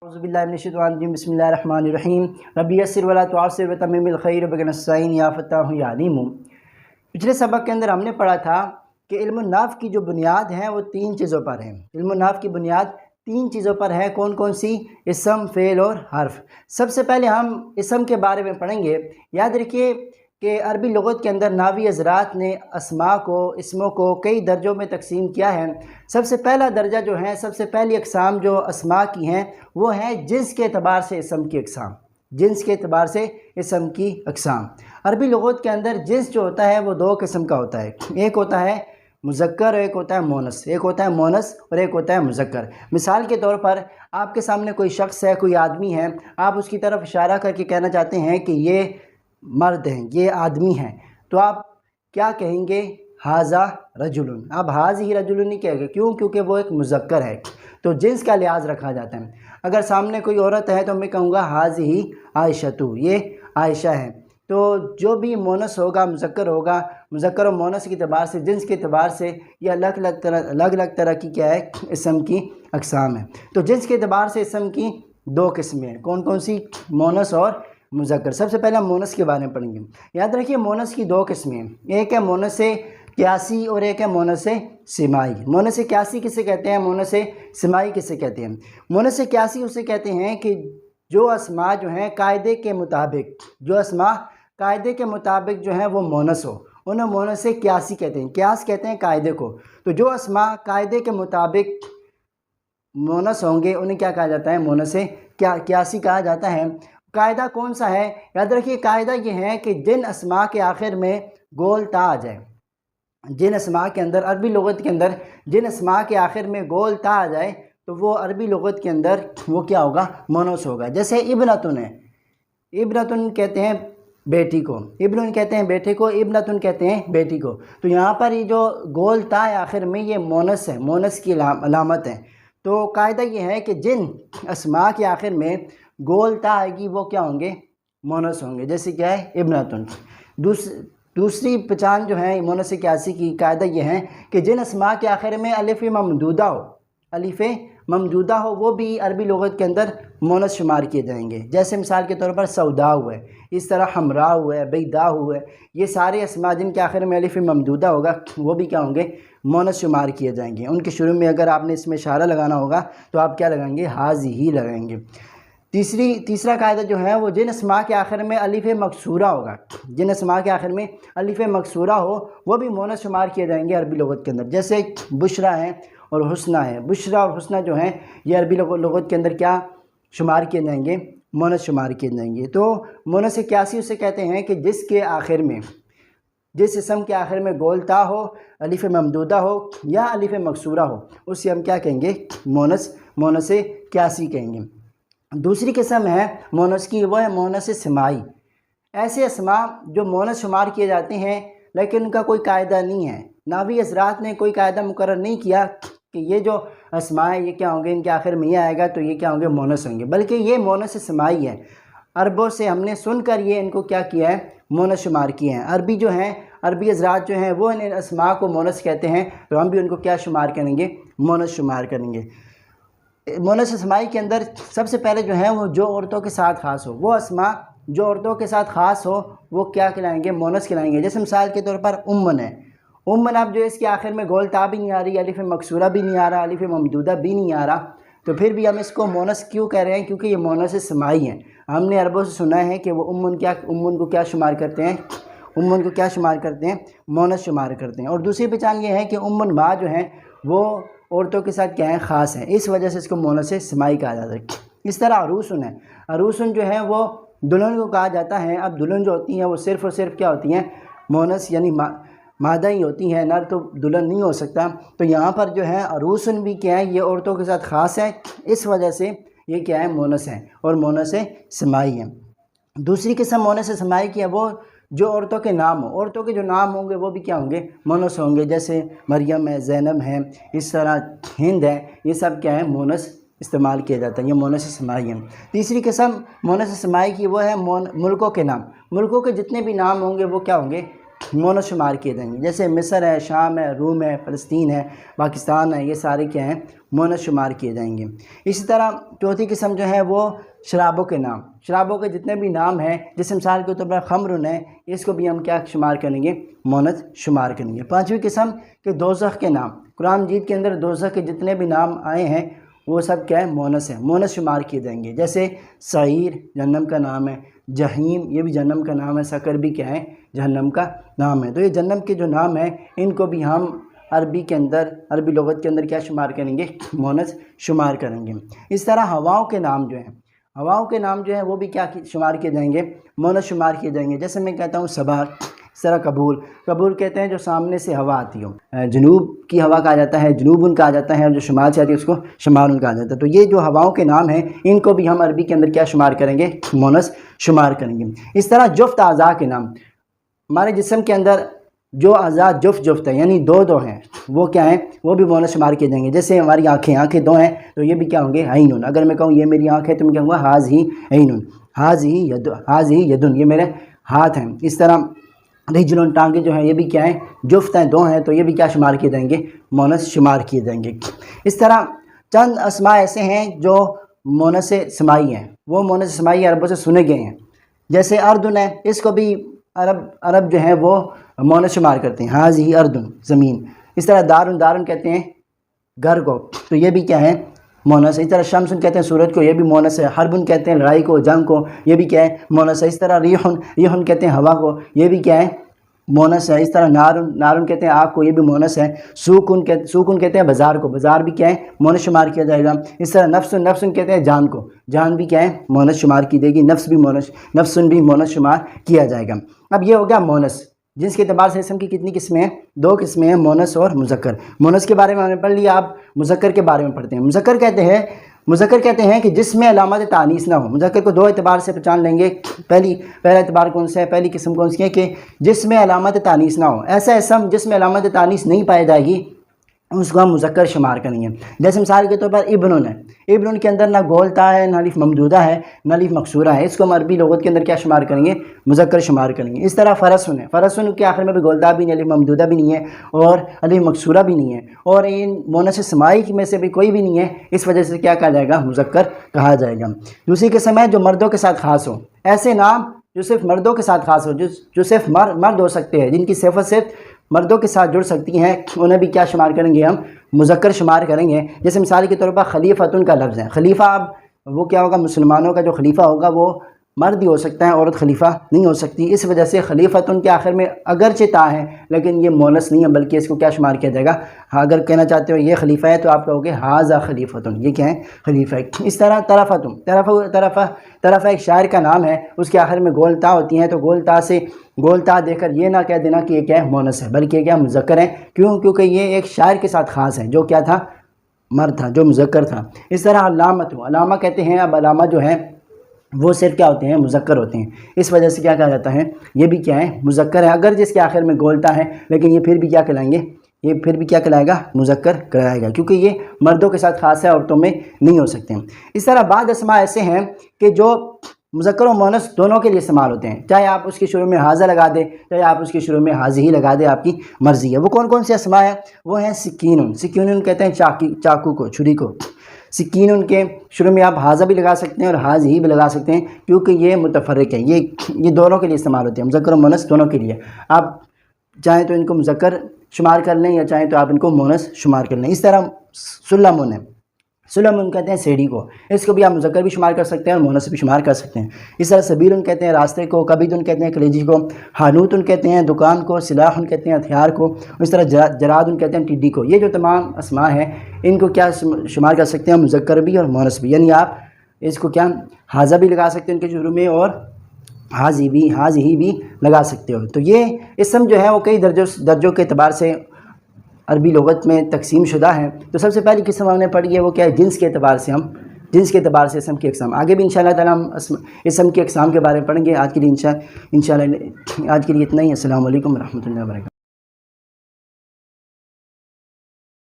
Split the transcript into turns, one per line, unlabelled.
أعوذ بالله من الشيطان الرجيم بسم الله الرحمن الرحیم رب یسر ولا تعسر وتمم الخیر بک نستعین یا فتاح یا علیم۔ پچھلے سبق کے اندر ہم نے پڑھا تھا کہ علم النحو کی جو بنیاد ہیں وہ تین چیزوں پر ہیں۔ علم النحو کی بنیاد تین چیزوں پر ہے، کون کون سی؟ اسم، فعل اور حرف۔ سب سے پہلے ہم اسم کے بارے میں پڑھیں گے۔ یاد رکھیے کہ عربی لغت کے اندر نحوی حضرات نے اسموں کو کئی درجوں میں تقسیم کیا ہے۔ سب سے پہلا درجہ جو ہے، سب سے پہلی اقسام جو اسماء کی ہیں وہ ہیں جنس کے اعتبار سے اسم کی اقسام۔ جنس کے اعتبار سے اسم کی اقسام۔ عربی لغت کے اندر جنس جو ہوتا ہے وہ دو قسم کا ہوتا ہے، ایک ہوتا ہے مذکر اور ایک ہوتا ہے مونس، ایک ہوتا ہے مونس اور ایک ہوتا ہے مذکر۔ مثال کے طور پر آپ کے سامنے کوئی شخص ہے، کوئی آدمی ہے، آپ اس کی طرف اشارہ کر کے کہنا چاہتے ہیں کہ یہ مرد ہیں، یہ آدمی ہیں، تو آپ کیا کہیں گے؟ ھذا رجل۔ اب ھذہ رجل نہیں کہے گے، کیوں؟ کیونکہ وہ ایک مذکر ہے، تو جنس کا لحاظ رکھا جاتا ہے۔ اگر سامنے کوئی عورت ہے تو میں کہوں گا ھذہ عائشۃ، یہ عائشہ ہے۔ تو جو بھی مونس ہوگا، مذکر ہوگا، مذکر و مونس کے اعتبار سے، جنس کے اعتبار سے یہ الگ الگ طرح کی کیا ہے؟ اسم کی اقسام ہے۔ تو جنس کے اعتبار سے اسم کی دو قسمیں ہیں، کون کون سی؟ مونس اور مذکر۔ سب سے پہلے ہم مونس کے بارے میں پڑھیں گے۔ یاد رکھیے مونس کی دو قسمیں ہیں، ایک ہے مونس قیاسی اور ایک ہے مونس سماعی۔ مونس قیاسی کسے کہتے ہیں؟ مونس سماعی کسے کہتے ہیں؟ مونس قیاسی اسے کہتے ہیں کہ جو اسماء جو ہیں قاعدے کے مطابق، جو اسماء قاعدے کے مطابق جو ہیں وہ مونس ہو، انہیں مونس قیاسی کہتے ہیں۔ قیاس کہتے ہیں قاعدے کو۔ تو جو اسماء قاعدے کے مطابق مونس ہوں گے انہیں کیا کہا جاتا ہے؟ مونس قیاسی کہا جاتا ہے۔ قاعدہ کون سا ہے؟ یاد رکھیے قاعدہ یہ ہے کہ جن اسماء کے آخر میں گول تا آ جائے، جن اسماء کے اندر، عربی لغت کے اندر جن اسماء کے آخر میں گول تا آ جائے تو وہ عربی لغت کے اندر وہ کیا ہوگا؟ مونس ہوگا۔ جیسے ابنتن ہے، ابنتن کہتے ہیں بیٹی کو، ابن کہتے ہیں بیٹے کو، ابنتن کہتے ہیں بیٹی کو۔ تو یہاں پر یہ جو گول تا آخر میں یہ مونس ہے، مونس کی علامت ہے۔ تو قاعدہ یہ ہے کہ جن اسماء کے آخر میں گول تا آئے گی وہ کیا ہوں گے؟ مونس ہوں گے۔ جیسے کیا ہے؟ ابنتن۔ دوسری پہچان جو ہے مونس قیاسی کی، قاعدہ یہ ہے کہ جن اسماء کے آخر میں الف ممدودہ ہو، الف ممدودہ ہو، وہ بھی عربی لغت کے اندر مونس شمار کیے جائیں گے۔ جیسے مثال کے طور پر سودا ہے، اس طرح حمراء ہے، بیدا ہے، یہ سارے اسماء جن کے آخر میں الف ممدودہ ہوگا وہ بھی کیا ہوں گے؟ مونس شمار کیے جائیں گے۔ ان کے شروع میں اگر آپ نے اس میں اشارہ لگانا ہوگا تو آپ کیا لگائیں گے؟ ھذہ لگائیں گے۔ تیسرا قاعدہ جو ہے وہ جن اسماء کے آخر میں الف مکسورہ ہوگا، جن اسماء کے آخر میں الف مکسورہ ہو وہ بھی مونس شمار کیے جائیں گے عربی لغت کے اندر۔ جیسے بشرا ہے اور حسنہ ہے، بشرا اور حسنہ جو ہیں یہ عربی لغت کے اندر کیا شمار کیے جائیں گے؟ مونس شمار کیے جائیں گے۔ تو مونس قیاسی اسے کہتے ہیں کہ جس کے آخر میں، جس اسم کے آخر میں گول تا ہو، الف ممدودہ ہو یا الف مکسورہ ہو، اسے ہم کیا کہیں گے؟ مونس قیاسی کہیں گے۔ دوسری قسم ہے مونس کی، وہ ہے مونس سماعی۔ ایسے اسماء جو مونس شمار کیے جاتے ہیں لیکن ان کا کوئی قاعدہ نہیں ہے، نحوی حضرات نے کوئی قاعدہ مقرر نہیں کیا کہ یہ جو اسماء ہیں یہ کیا ہوں گے؟ ان کے آخر میں یہ آئے گا تو یہ کیا ہوں گے؟ مونس ہوں گے، بلکہ یہ مونس سماعی ہے۔ عربوں سے ہم نے سن کر یہ ان کو کیا کیا ہے؟ مونس شمار کیے ہیں۔ عربی جو ہیں، عربی حضرات جو ہیں وہ ان اسماء کو مونس کہتے ہیں، تو ہم بھی ان کو کیا شمار کریں گے؟ مونس شمار کریں گے۔ مونس سماعی کے اندر سب سے پہلے جو ہے وہ جو عورتوں کے ساتھ خاص ہو، وہ اسماء جو عورتوں کے ساتھ خاص ہو وہ کیا کہلائیں گے؟ مونس کہلائیں گے۔ جیسے مثال کے طور پر امن ہے، امن اب جو اس کے آخر میں گول تا بھی نہیں آ رہی، الف مکسورہ بھی نہیں آ رہا، الف ممدودہ بھی نہیں آ رہا، تو پھر بھی ہم اس کو مونس کیوں کہہ رہے ہیں؟ کیونکہ یہ مونس سماعی ہیں۔ ہم نے عربوں سے سنا ہے کہ وہ امن کو کیا شمار کرتے ہیں؟ امن کو کیا شمار کرتے ہیں؟ مونس شمار کرتے ہیں۔ اور دوسری پہچان یہ ہے کہ امن ماں جو ہیں وہ عورتوں کے ساتھ کیا ہیں؟ خاص ہیں، اس وجہ سے اس کو مونس سماعی کہا جاتا ہے۔ اس طرح عروسن ہے، عروسن جو ہے وہ دلہن کو کہا جاتا ہے۔ اب دلہن جو ہوتی ہیں وہ صرف اور صرف کیا ہوتی ہیں؟ مونس یعنی مادہ ہی ہوتی ہیں، نر تو دلہن نہیں ہو سکتا۔ تو یہاں پر جو ہے عروسن بھی کیا ہے؟ یہ عورتوں کے ساتھ خاص ہے، اس وجہ سے یہ کیا ہے؟ مونس ہیں اور مونس سماعی ہیں۔ دوسری قسم مونس سماعی کی ہے وہ جو عورتوں کے نام ہوں، عورتوں کے جو نام ہوں گے وہ بھی کیا ہوں گے؟ مونس ہوں گے۔ جیسے مریم ہے، زینب ہے، اس طرح ہند ہے، یہ سب کیا ہے؟ مونس استعمال کیا جاتا ہے، یہ مونس سماعی ہیں۔ تیسری قسم مونس سماعی کی وہ ہے ملکوں کے نام، ملکوں کے جتنے بھی نام ہوں گے وہ کیا ہوں گے؟ مونس شمار کیے جائیں گے، جیسے مصر ہے، شام ہے، روم ہے، فلسطین ہے، پاکستان ہے، یہ سارے کیا ہیں، مونس شمار کیے جائیں گے۔ اسی طرح چوتھی قسم جو ہے وہ شرابوں کے نام، شرابوں کے جتنے بھی نام ہیں، جیسے مثال کے طور پر خمرن ہے، اس کو بھی ہم کیا شمار کریں گے، مونس شمار کریں گے۔ پانچویں قسم کہ دوزخ کے نام، قرآن مجید کے اندر دوزخ کے جتنے بھی نام آئے ہیں وہ سب کیا ہے، مونس ہے، مونس شمار کیے جائیں گے، جیسے سعیر جہنم کا نام ہے، جہیم یہ بھی جہنم کا نام ہے، سقر بھی کیا ہے، جہنم کا نام ہے۔ تو یہ جہنم کے جو نام ہیں ان کو بھی ہم عربی کے اندر، عربی لغت کے اندر کیا شمار کریں گے، مونس شمار کریں گے۔ اس طرح ہواؤں کے نام جو ہیں، ہواؤں کے نام جو ہیں وہ بھی کیا شمار کیے جائیں گے، مونس شمار کیے جائیں گے۔ جیسے میں کہتا ہوں صبا، اس طرح قبول، قبول کہتے ہیں جو سامنے سے ہوا آتی ہو، جنوب کی ہوا کہا جاتا ہے، جنوبن کہا جاتا ہے، اور جو شمال سے آتی ہے اس کو شمالن کہا جاتا ہے۔ تو یہ جو ہواؤں کے نام ہیں ان کو بھی ہم عربی کے اندر کیا شمار کریں گے، مونس شمار کریں گے۔ اس طرح جفت اعضاء کے نام، ہمارے جسم کے اندر جو اعضاء جفت جفت ہیں یعنی دو دو ہیں وہ کیا ہیں، وہ بھی مونس شمار کیے جائیں گے۔ جیسے ہماری آنکھیں دو ہیں تو یہ بھی کیا ہوں گے، عینن۔ اگر میں کہوں یہ میری آنکھ ہے تو میں کہوں گا حاذہ عینن، حاذہ یدن، یہ میرے ہاتھ ہیں۔ اس طرح رجلن، ٹانگیں جو ہیں یہ بھی کیا ہیں، جفت ہیں، دو ہیں، تو یہ بھی کیا شمار کیے جائیں گے، مونس شمار کیے جائیں گے۔ اس طرح چند اسماء ایسے ہیں جو مونس سمائی ہیں، وہ مونس سمائی عربوں سے سنے گئے ہیں، جیسے اردن ہے، اس کو بھی عرب جو ہیں وہ مونس شمار کرتے ہیں، حاذہ اردن زمین۔ اس طرح دارن کہتے ہیں گھر کو، تو یہ بھی کیا ہے، مونس ہے۔ اس طرح شمسن کہتے ہیں سورج کو، یہ بھی مونس ہے۔ حربن کہتے ہیں لڑائی کو، جنگ کو، یہ بھی کیا ہے، مونس ہے۔ اس طرح ریحن کہتے ہیں ہوا کو، یہ بھی کیا ہے، مونس ہے۔ اس طرح نارن کہتے ہیں آگ کو، یہ بھی مونس ہے۔ سوکن کہتے ہیں بازار کو، بازار بھی کیا ہے، مونس شمار کیا جائے گا۔ اس طرح نفسن کہتے ہیں جان کو، جان بھی کیا ہے، مونس شمار کی جائے گی۔ نفسن بھی مونس شمار کیا جائے گا۔ اب یہ ہو گیا مونس، جنس کے اعتبار سے اسم کی کتنی قسمیں ہیں، دو قسمیں ہیں، مونس اور مذکر۔ مونس کے بارے میں ہم نے پڑھ لیا، آپ مذکر کے بارے میں پڑھتے ہیں۔ مذکر کہتے ہیں کہ جس میں علامت تانیث نہ ہو۔ مذکر کو دو اعتبار سے پہچان لیں گے۔ پہلا اعتبار کون سا ہے، پہلی قسم کون سی ہے کہ جس میں علامت تانیث نہ ہو، ایسا اسم جس میں علامت تانیث نہیں پائی جائے گی اس کو ہم مذکر شمار کریں گے۔ جیسے مثال کے طور پر ابن ہے، ابن کے اندر نہ گول تا ہے، نہ الف ممدودہ ہے، نہ الف مکسورہ ہے، اس کو ہم عربی لغت کے اندر کیا شمار کریں گے، مذکر شمار کریں گے۔ اس طرح فرسن ہے، فرسن کے آخر میں بھی گول تا بھی نہیں، الف ممدودہ بھی نہیں ہے اور الف مکسورہ بھی نہیں ہے، اور ان مونس سمائی میں سے بھی کوئی بھی نہیں ہے، اس وجہ سے کیا کہا جائے گا، مذکر کہا جائے گا۔ دوسری قسم ہے جو مردوں کے ساتھ خاص ہو، ایسے نام جو صرف مردوں کے ساتھ خاص ہو، جو صرف مرد ہو سکتے ہیں، جن کی صفت صرف مردوں کے ساتھ جڑ سکتی ہیں، انہیں بھی کیا شمار کریں گے، ہم مذکر شمار کریں گے۔ جیسے مثال کے طور پر خلیفتن کا لفظ ہے، خلیفہ، اب وہ کیا ہوگا، مسلمانوں کا جو خلیفہ ہوگا وہ مرد ہی ہو سکتا ہے، عورت خلیفہ نہیں ہو سکتی، اس وجہ سے خلیفتن کے آخر میں اگرچہ تا ہے لیکن یہ مونس نہیں ہے، بلکہ اس کو کیا شمار کیا جائے گا، اگر کہنا چاہتے ہو یہ خلیفہ ہے تو آپ کہو گے ھذا خلیفتن، یہ کیا ہے، خلیفہ ہے۔ اس طرح طرف ایک شاعر کا نام ہے، اس کے آخر میں گول تا ہوتی ہیں، تو گول تا دے کر یہ نہ کہہ دینا کہ یہ کیا ہے، مونس ہے، بلکہ یہ کیا مذکر ہے، کیونکہ یہ ایک شاعر کے ساتھ خاص ہے جو کیا تھا، مرد تھا، جو مذکر تھا۔ اس طرح علامہ کہتے ہیں، اب علامہ جو ہے وہ صرف کیا ہوتے ہیں، مذکر ہوتے ہیں، اس وجہ سے کیا کہا جاتا ہے، یہ بھی کیا ہے، مذکر ہے، اگر جس کے آخر میں گولتا ہے لیکن یہ پھر بھی کیا کہلائیں گے، یہ پھر بھی کیا کہلائے گا، مذکر کہلائے گا، کیونکہ یہ مردوں کے ساتھ خاص ہے، عورتوں میں نہیں ہو سکتے ہیں۔ اس طرح بعض اسماء ایسے ہیں کہ جو مذکر و مونس دونوں کے لیے استعمال ہوتے ہیں، چاہے آپ اس کے شروع میں ھذا لگا دیں، چاہے آپ اس کے شروع میں حاذہ لگا دیں، آپ کی مرضی ہے۔ وہ کون سے اسماء ہیں، وہ ہیں سکینن کہتے ہیں چاقو کو، چھری کو۔ سکین کے شروع میں آپ ھذا بھی لگا سکتے ہیں اور حاذہ بھی لگا سکتے ہیں، کیونکہ یہ متفرق ہے، یہ دونوں کے لیے استعمال ہوتے ہیں، مذکر و مونس دونوں کے لیے۔ آپ چاہیں تو ان کو مذکر شمار کر لیں یا چاہیں تو آپ ان کو مونس شمار کر لیں۔ اس طرح سلمن ہے، سلمن کہتے ہیں سیڑھی کو، اس کو بھی آپ مذکر بھی شمار کر سکتے ہیں اور مونس بھی شمار کر سکتے ہیں۔ اس طرح سبیل کہتے ہیں راستے کو، کبیدن کہتے ہیں کلیجی کو، حانوت کہتے ہیں دکان کو، سلاح کہتے ہیں ہتھیار کو، اس طرح جراد کہتے ہیں ٹڈی کو۔ یہ جو تمام اسماء ہیں ان کو کیا شمار کر سکتے ہیں، مذکر بھی اور مونس بھی، یعنی آپ اس کو کیا ھذا بھی لگا سکتے ہیں ان کے شروع میں اور حاذہ بھی لگا سکتے ہو۔ تو یہ اسم جو ہے وہ کئی درجوں کے اعتبار سے عربی لغت میں تقسیم شدہ ہے۔ تو سب سے پہلی قسم ہم نے پڑھی ہے وہ کیا ہے، جنس کے اعتبار سے اسم کی اقسام۔ آگے بھی انشاءاللہ تعالیٰ ہم اسم کی اقسام کے بارے میں پڑھیں گے۔ آج کے لیے اتنا ہی۔ السلام علیکم ورحمۃ اللہ وبرکاتہ۔